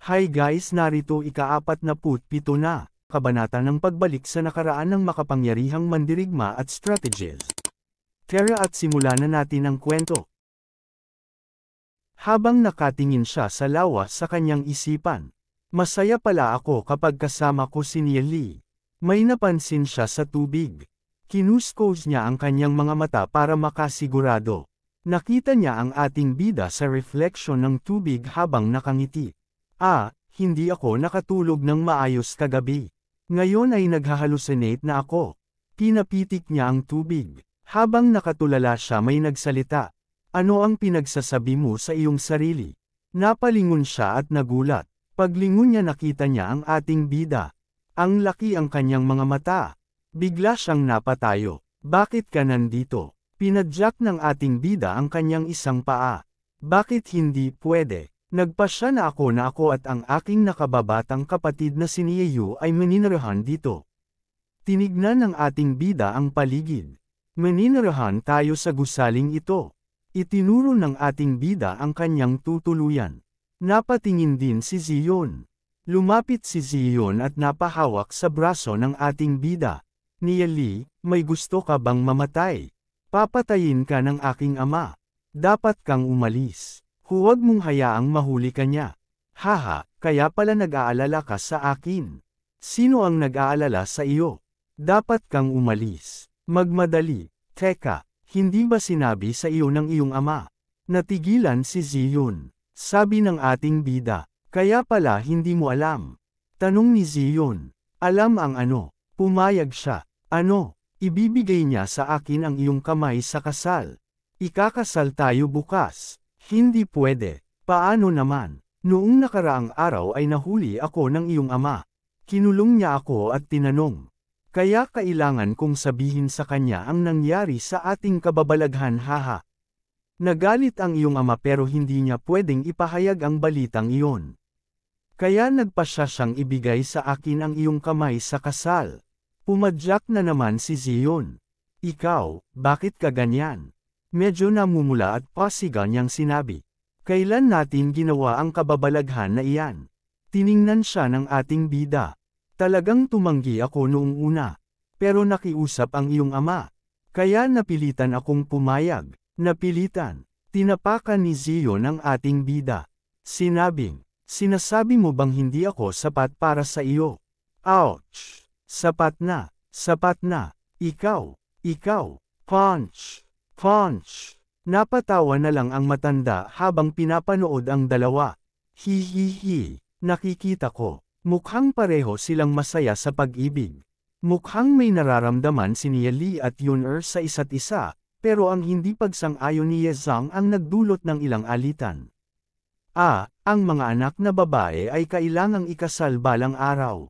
Hi guys, narito ika-47 na, kabanata ng pagbalik sa nakaraan ng makapangyarihang mandirigma at strategies. Tara at simulan na natin ang kwento. Habang nakatingin siya sa lawa sa kanyang isipan, masaya pala ako kapag kasama ko si Nia Lee. May napansin siya sa tubig. Kinuskos niya ang kanyang mga mata para makasigurado. Nakita niya ang ating bida sa refleksyon ng tubig habang nakangiti. Hindi ako nakatulog ng maayos kagabi. Ngayon ay naghahalusinate na ako. Pinapitik niya ang tubig. Habang nakatulala siya may nagsalita. Ano ang pinagsasabi mo sa iyong sarili? Napalingon siya at nagulat. Paglingon niya nakita niya ang ating bida. Ang laki ang kanyang mga mata. Bigla siyang napatayo. Bakit ka nandito? Pinadyak ng ating bida ang kanyang isang paa. Bakit hindi pwede? Nagpasya na ako at ang aking nakababatang kapatid na si Nieu ay maninirahan dito. Tinignan ng ating bida ang paligid. Maninirahan tayo sa gusaling ito. Itinuro ng ating bida ang kanyang tutuluyan. Napatingin din si Zion. Lumapit si Zion at napahawak sa braso ng ating bida. Nia Lee, may gusto ka bang mamatay? Papatayin ka ng aking ama. Dapat kang umalis. Huwag mong hayaang mahuli ka niya. Haha, kaya pala nag-aalala ka sa akin. Sino ang nag-aalala sa iyo? Dapat kang umalis. Magmadali. Teka, hindi ba sinabi sa iyo ng iyong ama? Natigilan si Zion. Sabi ng ating bida. Kaya pala hindi mo alam. Tanong ni Zion. Alam ang ano? Pumayag siya. Ano? Ibibigay niya sa akin ang iyong kamay sa kasal. Ikakasal tayo bukas. Hindi pwede. Paano naman? Noong nakaraang araw ay nahuli ako ng iyong ama. Kinulong niya ako at tinanong. Kaya kailangan kong sabihin sa kanya ang nangyari sa ating kababalaghan haha. Nagalit ang iyong ama pero hindi niya pwedeng ipahayag ang balitang iyon. Kaya nagpasya siyang ibigay sa akin ang iyong kamay sa kasal. Pumadyak na naman si Zion. Ikaw, bakit ka ganyan? Medyo namumula at pasigan niyang sinabi. Kailan natin ginawa ang kababalaghan na iyan? Tiningnan siya ng ating bida. Talagang tumanggi ako noong una. Pero nakiusap ang iyong ama. Kaya napilitan akong pumayag. Napilitan. Tinapakan ni Zion ang ating bida. Sinabing, sinasabi mo bang hindi ako sapat para sa iyo? Ouch! Sapat na. Sapat na. Ikaw. Punch! Punch! Napatawa na lang ang matanda habang pinapanood ang dalawa. Hihihi. Nakikita ko. Mukhang pareho silang masaya sa pag-ibig. Mukhang may nararamdaman si Nia Lee at Yun-er sa isa't isa, pero ang hindi pagsang-ayon ni Ye Zhang ang nagdulot ng ilang alitan. Ang mga anak na babae ay kailangang ikasal balang araw.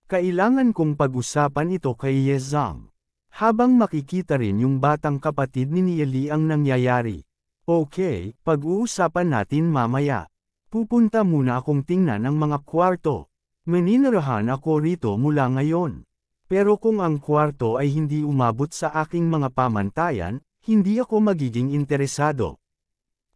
Kailangan kong pag-usapan ito kay Ye Zhang. Habang makikita rin yung batang kapatid ni Nia Lee ang nangyayari. Okay, pag-uusapan natin mamaya. Pupunta muna akong tingnan ang mga kwarto. Maninirahan ako rito mula ngayon. Pero kung ang kwarto ay hindi umabot sa aking mga pamantayan, hindi ako magiging interesado.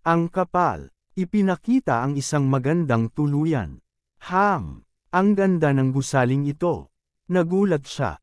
Ang kapal. Ipinakita ang isang magandang tuluyan. Ang ganda ng gusaling ito. Nagulat siya.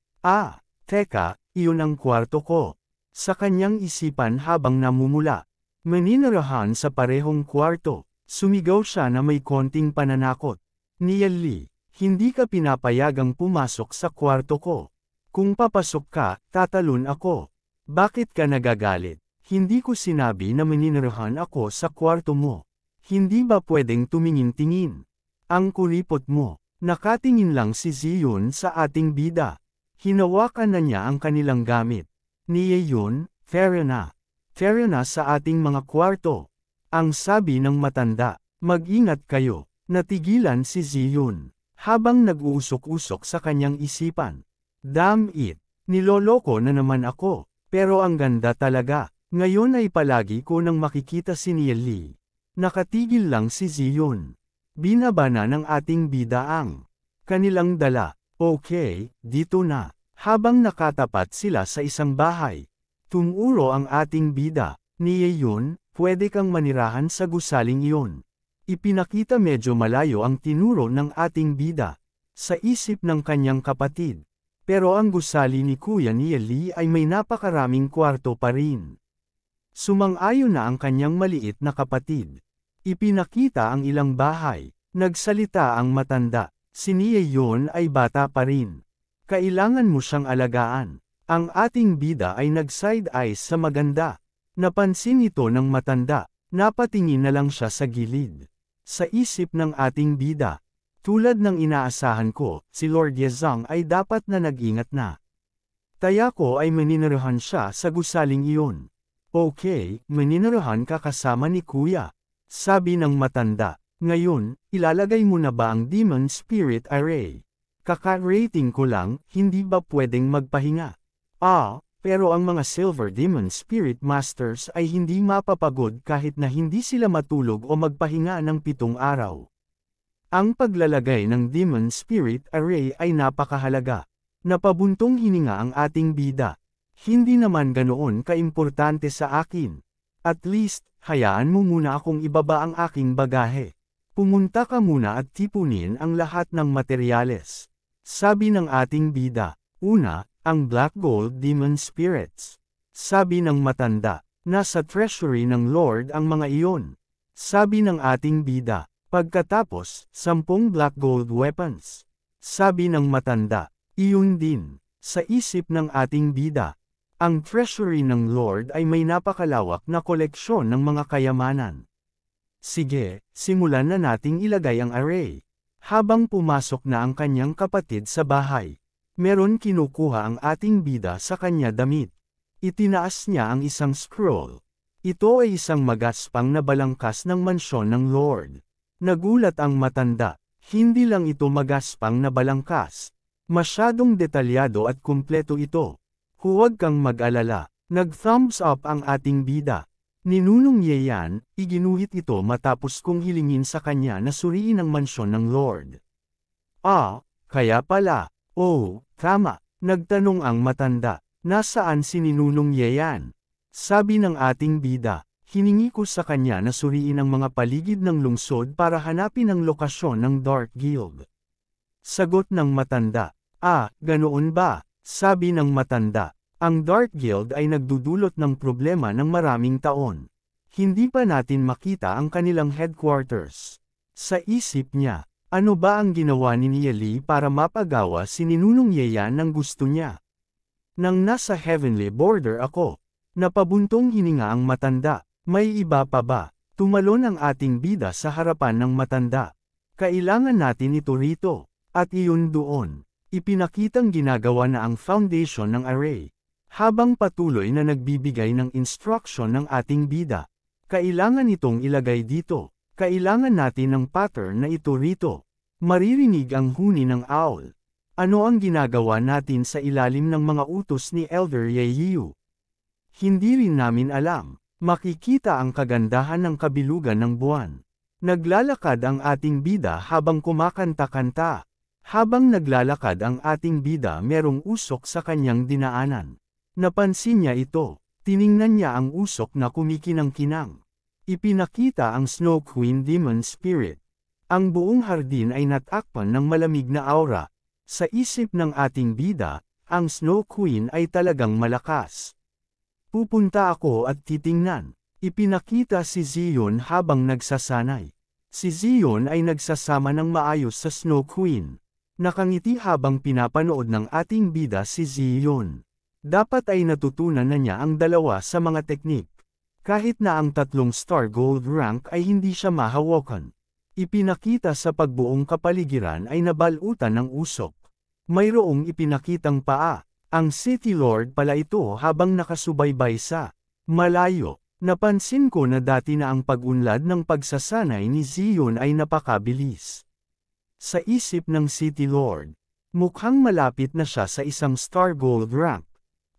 Teka. Iyon ang kwarto ko. Sa kanyang isipan habang namumula. Maninirahan sa parehong kwarto. Sumigaw siya na may konting pananakot. Nia Lee, hindi ka pinapayagang pumasok sa kwarto ko. Kung papasok ka, tatalon ako. Bakit ka nagagalit? Hindi ko sinabi na maninirahan ako sa kwarto mo. Hindi ba pwedeng tumingin-tingin? Ang kuripot mo. Nakatingin lang si Zion sa ating bida. Hinawakan na niya ang kanilang gamit. Niya yun, tara na. Tara na sa ating mga kwarto. Ang sabi ng matanda, mag-ingat kayo. Natigilan si Zion. Habang nag-uusok-usok sa kanyang isipan. Damn it, niloloko na naman ako. Pero ang ganda talaga. Ngayon ay palagi ko nang makikita si Nia Lee. Nakatigil lang si Zion. Binaba na ng ating bida ang kanilang dala. Okay, dito na. Habang nakatapat sila sa isang bahay. Tumuro ang ating bida. Niya yun, pwede kang manirahan sa gusaling iyon. Ipinakita medyo malayo ang tinuro ng ating bida, sa isip ng kanyang kapatid. Pero ang gusali ni Kuya Neely ay may napakaraming kwarto pa rin. Sumang-ayon na ang kanyang maliit na kapatid. Ipinakita ang ilang bahay. Nagsalita ang matanda. Si Neon ay bata pa rin. Kailangan mo siyang alagaan. Ang ating bida ay nag-side eyes sa maganda. Napansin ito ng matanda. Napatingin na lang siya sa gilid. Sa isip ng ating bida. Tulad ng inaasahan ko, si Lord Yazang ay dapat na nag-ingat na. Taya ko ay maninirahan siya sa gusaling iyon. Okay, maninirahan ka kasama ni Kuya. Sabi ng matanda. Ngayon, ilalagay mo na ba ang Demon Spirit Array? Kaka-rating ko lang, hindi ba pwedeng magpahinga? Pero ang mga Silver Demon Spirit Masters ay hindi mapapagod kahit na hindi sila matulog o magpahinga ng 7 araw. Ang paglalagay ng Demon Spirit Array ay napakahalaga. Napabuntong hininga ang ating bida. Hindi naman ganoon kaimportante sa akin. At least, hayaan mo muna akong ibaba ang aking bagahe. Pumunta ka muna at tipunin ang lahat ng materyales. Sabi ng ating bida. Una, ang Black Gold Demon Spirits. Sabi ng matanda. Nasa treasury ng Lord ang mga iyon. Sabi ng ating bida. Pagkatapos, 10 Black Gold Weapons. Sabi ng matanda. Iyon din. Sa isip ng ating bida. Ang treasury ng Lord ay may napakalawak na koleksyon ng mga kayamanan. Sige, simulan na nating ilagay ang array. Habang pumasok na ang kanyang kapatid sa bahay, meron kinukuha ang ating bida sa kanya damit. Itinaas niya ang isang scroll. Ito ay isang magaspang na balangkas ng mansyon ng Lord. Nagulat ang matanda. Hindi lang ito magaspang na balangkas. Masyadong detalyado at kumpleto ito. Huwag kang mag-alala. Nag-thumbs up ang ating bida. Ninunong Yeyan, iginuhit ito matapos kong hilingin sa kanya na suriin ang mansyon ng Lord. Kaya pala. Tama. Nagtanong ang matanda. Nasaan si Ninunong Yeyan? Sabi ng ating bida. Hiningi ko sa kanya na suriin ang mga paligid ng lungsod para hanapin ang lokasyon ng Dark Guild. Sagot ng matanda. Ganoon ba? Sabi ng matanda. Ang Dark Guild ay nagdudulot ng problema ng maraming taon. Hindi pa natin makita ang kanilang headquarters. Sa isip niya, ano ba ang ginawa ni Neely para mapagawa si Ninunong Yeyan ng gusto niya? Nang nasa heavenly border ako, napabuntong hininga ang matanda. May iba pa ba? Tumalon ang ating bida sa harapan ng matanda. Kailangan natin ito rito. At iyon doon. Ipinakitang ginagawa na ang foundation ng array. Habang patuloy na nagbibigay ng instruction ng ating bida. Kailangan itong ilagay dito. Kailangan natin ng pattern na ito rito. Maririnig ang huni ng owl. Ano ang ginagawa natin sa ilalim ng mga utos ni Elder Yeyu? Hindi rin namin alam. Makikita ang kagandahan ng kabilugan ng buwan. Naglalakad ang ating bida habang kumakanta-kanta. Habang naglalakad ang ating bida merong usok sa kanyang dinaanan. Napansin niya ito. Tiningnan niya ang usok na kumikinang-kinang. Ipinakita ang Snow Queen Demon Spirit. Ang buong hardin ay natakpan ng malamig na aura. Sa isip ng ating bida, ang Snow Queen ay talagang malakas. Pupunta ako at titingnan. Ipinakita si Zion habang nagsasanay. Si Zion ay nagsasama ng maayos sa Snow Queen. Nakangiti habang pinapanood ng ating bida si Zion. Dapat ay natutunan na niya ang dalawa sa mga teknik. Kahit na ang 3 star gold rank ay hindi siya mahawakan. Ipinakita sa pagbuong kapaligiran ay nabalutan ng usok. Mayroong ipinakitang paa. Ang City Lord pala ito habang nakasubaybay sa malayo. Napansin ko na dati na ang pag-unlad ng pagsasanay ni Zion ay napakabilis. Sa isip ng City Lord, mukhang malapit na siya sa isang star gold rank.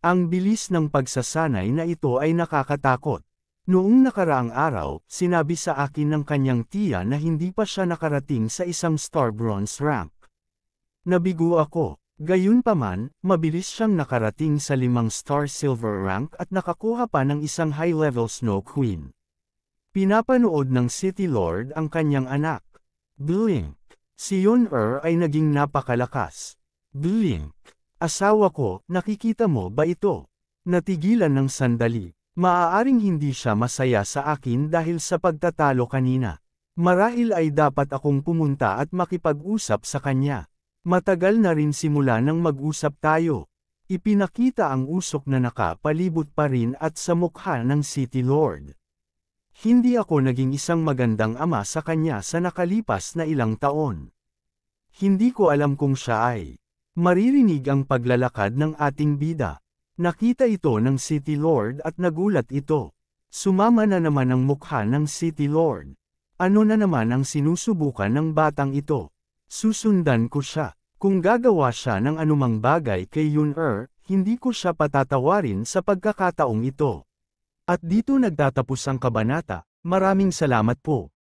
Ang bilis ng pagsasanay na ito ay nakakatakot. Noong nakaraang araw, sinabi sa akin ng kanyang tiya na hindi pa siya nakarating sa isang star bronze rank. Nabigo ako. Gayunpaman, mabilis siyang nakarating sa 5 star silver rank at nakakuha pa ng isang high-level Snow Queen. Pinapanood ng City Lord ang kanyang anak. Blink. Si Yun-er ay naging napakalakas. Blink. Asawa ko, nakikita mo ba ito? Natigilan ng sandali. Maaaring hindi siya masaya sa akin dahil sa pagtatalo kanina. Marahil ay dapat akong pumunta at makipag-usap sa kanya. Matagal na rin simula nang mag-usap tayo. Ipinakita ang usok na nakapalibot pa rin at sa mukha ng City Lord. Hindi ako naging isang magandang ama sa kanya sa nakalipas na ilang taon. Hindi ko alam kung siya ay maririnig ang paglalakad ng ating bida. Nakita ito ng City Lord at nagulat ito. Sumama na naman ang mukha ng City Lord. Ano na naman ang sinusubukan ng batang ito? Susundan ko siya. Kung gagawa siya ng anumang bagay kay Yun-er, hindi ko siya patatawarin sa pagkakataong ito. At dito nagtatapos ang kabanata. Maraming salamat po.